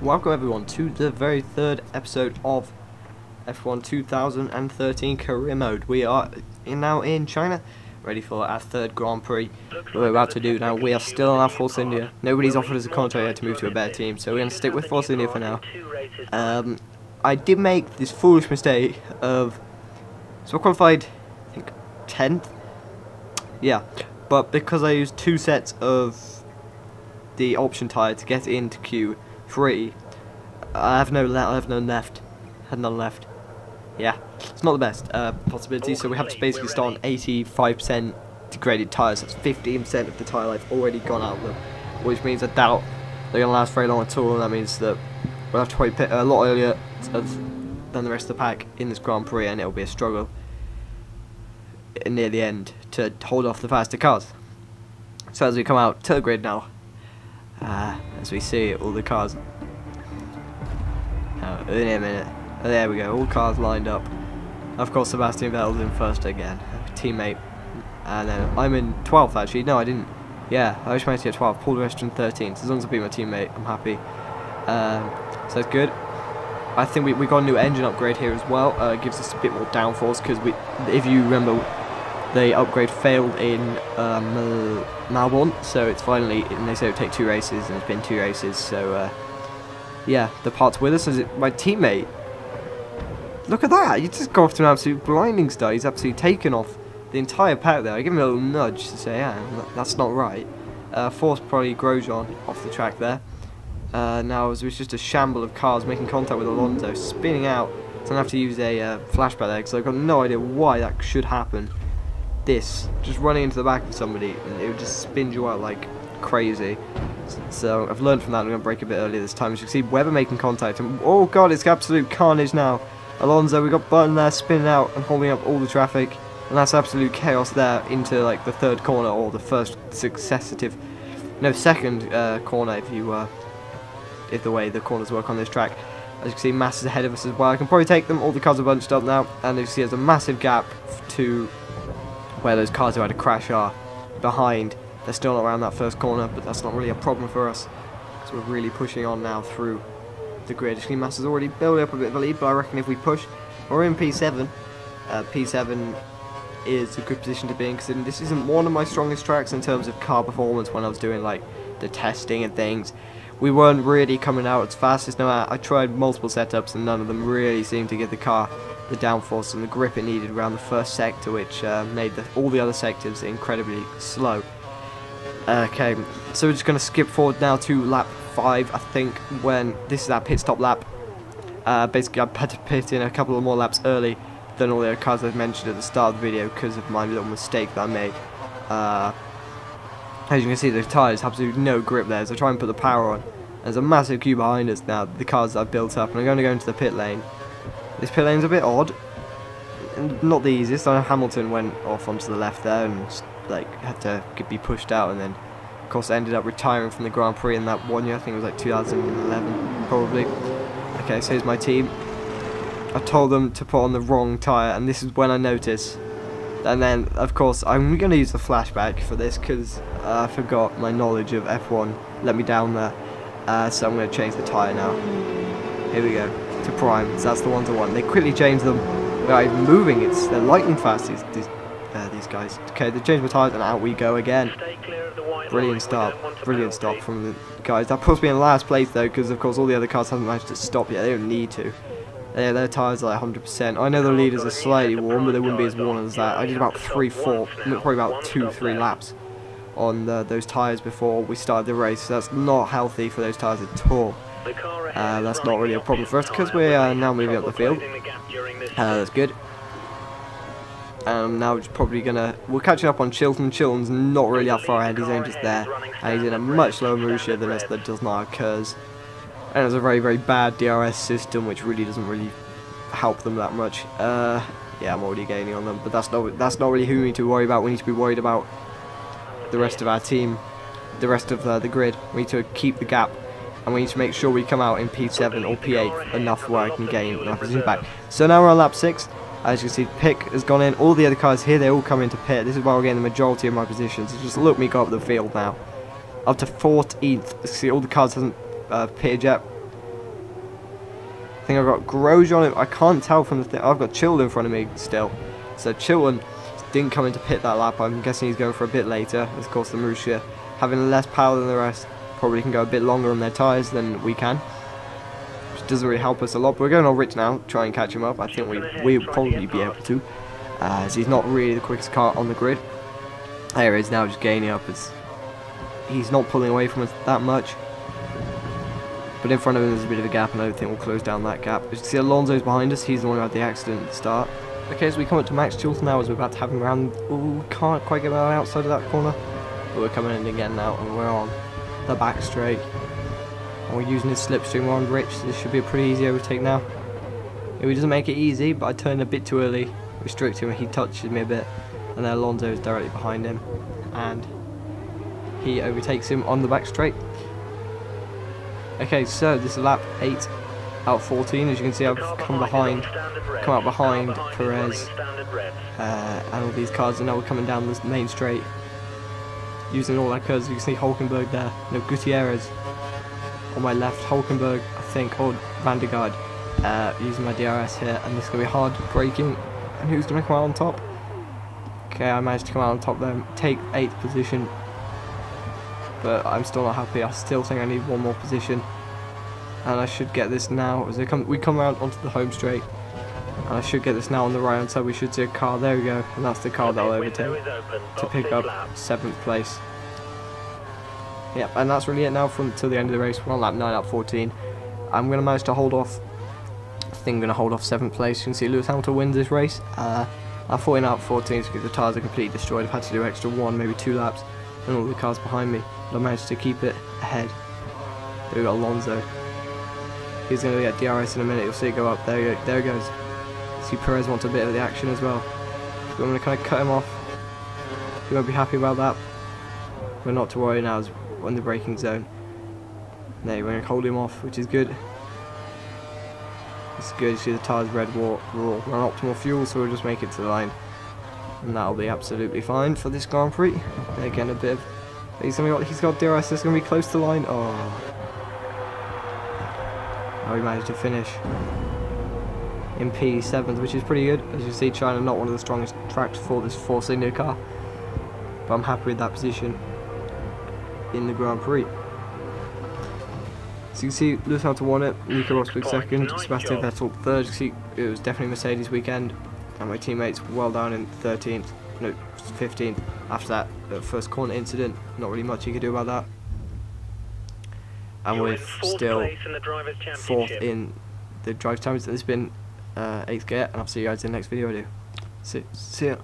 Welcome everyone to the very third episode of F1 2013 Career Mode. We are now in China, ready for our third Grand Prix. What we're about to do now, we are still on our Force India. Nobody's offered us a contract yet to move to a better team, so we're going to stick with Force India for now. I did make this foolish mistake of, so I qualified, I think, 10th? Yeah, but because I used two sets of the option tyre to get into Q3, I have none left. Had none left. Yeah, it's not the best possibility, so we have to basically start on 85% degraded tyres. That's 15% of the tyre life already gone out of them, which means I doubt they're going to last very long at all, and that means that we'll have to probably pit a lot earlier than the rest of the pack in this Grand Prix, and it'll be a struggle near the end to hold off the faster cars. So as we come out to the grid now, as we see all the cars, in a minute, there we go, all cars lined up. Of course Sebastian Vettel's in first again, teammate, and then I'm in 12th actually. No, I didn't. Yeah, I was managed to get 12th, Paul Rest in 13th, so as long as I beat my teammate I'm happy. So that's good. I think we got a new engine upgrade here as well. It gives us a bit more downforce, because if you remember, the upgrade failed in Melbourne, so it's finally, and they say it would take 2 races, and it's been 2 races, so yeah, the part's with us. Is it my teammate? Look at that, you just got off to an absolute blinding start. He's absolutely taken off the entire pack there. I give him a little nudge to say, yeah, that's not right. Forced probably Grosjean off the track there. Now it was just a shamble of cars making contact with Alonso, spinning out. So I'm going to have to use a flashback there, because I've got no idea why that should happen. This, just running into the back of somebody, and it would just spin you out like crazy. So I've learned from that. I'm going to brake a bit earlier this time. As you can see, Webber making contact, and oh god, it's absolute carnage now. Alonso, we got Button there spinning out and holding up all the traffic, and that's absolute chaos there into like the third corner, or the first second corner if the way the corners work on this track. As you can see, Mass is ahead of us as well. I can probably take them. All the cars are bunched up now, and as you see, there's a massive gap to where those cars who had a crash are behind. They're still not around that first corner, but that's not really a problem for us, because we're really pushing on now through the grid. Actually, Massa is already building up a bit of a lead, but I reckon if we push, we're in P7. P7 is a good position to be in, considering this isn't one of my strongest tracks in terms of car performance. When I was doing like the testing and things, we weren't really coming out as fast as now. I tried multiple setups, and none of them really seemed to give the car the downforce and the grip it needed around the first sector, which made all the other sectors incredibly slow. Okay, so we're just going to skip forward now to lap 5, I think, when this is our pit stop lap. Basically, I had to pit in a couple of more laps early than all the other cars I've mentioned at the start of the video, because of my little mistake that I made. As you can see, the tyres have absolutely no grip there, so try and put the power on. There's a massive queue behind us now, the cars I've built up, and I'm going to go into the pit lane. This pit lane's a bit odd, and not the easiest. I know Hamilton went off onto the left there and had to be pushed out, and then of course ended up retiring from the Grand Prix in that one year. I think it was like 2011 probably. Okay, so here's my team. I told them to put on the wrong tyre, and this is when I noticed. And then of course I'm going to use the flashback for this, because I forgot my knowledge of F1 let me down there. So I'm going to change the tyre now. Here we go, to prime. So that's the ones I want. They quickly changed them without even moving. They're lightning fast, these guys. Okay, they changed my tyres, and out we go again. Brilliant start from the guys. That puts me in last place though, because of course all the other cars haven't managed to stop yet. They don't need to. Their tyres are like 100%. I know the leaders are slightly warm, but they wouldn't be as warm as that. I did about 3-4, probably about 2-3 laps on those tyres before we started the race. So that's not healthy for those tyres at all. That's not really a problem for us, because we are now moving up the field. That's good. Now we're probably we're catching up on Chilton. Chilton's not really that far ahead, he's only just there, and he's in a much lower Marussia than us that does not occurs. And it's a very, very bad DRS system, which really doesn't really help them that much. Yeah, I'm already gaining on them, but that's not really who we need to worry about. We need to be worried about the rest of our team, the rest of the grid. We need to keep the gap, and we need to make sure we come out in P7 or P8 enough where I can gain enough position back. So now we're on lap 6. As you can see, Pick has gone in. All the other cars here, they all come into pit. This is why we're getting the majority of my positions. Just look me go up the field now. Up to 14th. See, all the cars hasn't pitted yet. think I've got Grosjean. I can't tell from the thing. I've got Chilton in front of me still. So Chilton didn't come into pit that lap. I'm guessing he's going for a bit later. Of course, the Marussia, having less power than the rest, probably can go a bit longer on their tyres than we can, which doesn't really help us a lot. But we're going on Rich now, try and catch him up. I think we'll probably be able to, as he's not really the quickest car on the grid. There he is now, just gaining up. He's not pulling away from us that much. But in front of him there's a bit of a gap, and I don't think we'll close down that gap. As you can see, Alonso's behind us. He's the one who had the accident at the start. Okay, so we come up to Max Chilton now as we're about to have him around. Ooh, can't quite get around outside of that corner. But we're coming in again now, and we're on the back straight. And we're using his slipstream. We're on Rich, so this should be a pretty easy overtake now. He doesn't make it easy, but I turned a bit too early. Restrict him, he touches me a bit. And then Alonso is directly behind him. And he overtakes him on the back straight. Okay, so this is lap 8 out of 14. As you can see, I've come out behind Perez and all these cars, and now we're coming down this main straight using all our curves. You can see Hulkenberg there, no, Gutierrez on my left, Hulkenberg I think, or Van der Gaard, using my DRS here, and this is going to be hard braking. And who's going to come out on top? Okay, I managed to come out on top there, take 8th position. But I'm still not happy. I still think I need one more position, and I should get this now as we come around onto the home straight, and I should get this now on the right hand side. We should see a car. There we go, and that's the car that I'll overtake to pick up 7th place. Yep, and that's really it now from till the end of the race. We're on lap 9 out of 14. I'm going to manage to hold off. I think I'm going to hold off 7th place. You can see Lewis Hamilton wins this race. Lap 14 out of 14 because the tyres are completely destroyed. I've had to do extra 1, maybe 2 laps, and all the cars behind me. But I managed to keep it ahead. There we got Alonso. He's going to get DRS in a minute. You'll see it go up. There it goes. See, Perez wants a bit of the action as well. So I'm going to kind of cut him off. He won't be happy about that. We're not to worry now as we're in the braking zone. No, we're going to hold him off, which is good. It's good. You see the tyres red. We're on optimal fuel, so we'll just make it to the line, and that'll be absolutely fine for this Grand Prix. And again, a bit of. He's got DRS. It's going to be close to the line. Oh, we managed to finish in P7th, which is pretty good. As you see, China not one of the strongest tracks for this four-cylinder car, but I'm happy with that position in the Grand Prix. So you can see Lewis Hamilton won it, Nico Rosberg second, Sebastian Vettel third. You see, it was definitely Mercedes weekend, and my teammates well down in 13th, no, 15th. After that first corner incident, not really much you could do about that. And we're still 4th in the Drivers' Championship. This has been 8th gear, and I'll see you guys in the next video I do. See ya.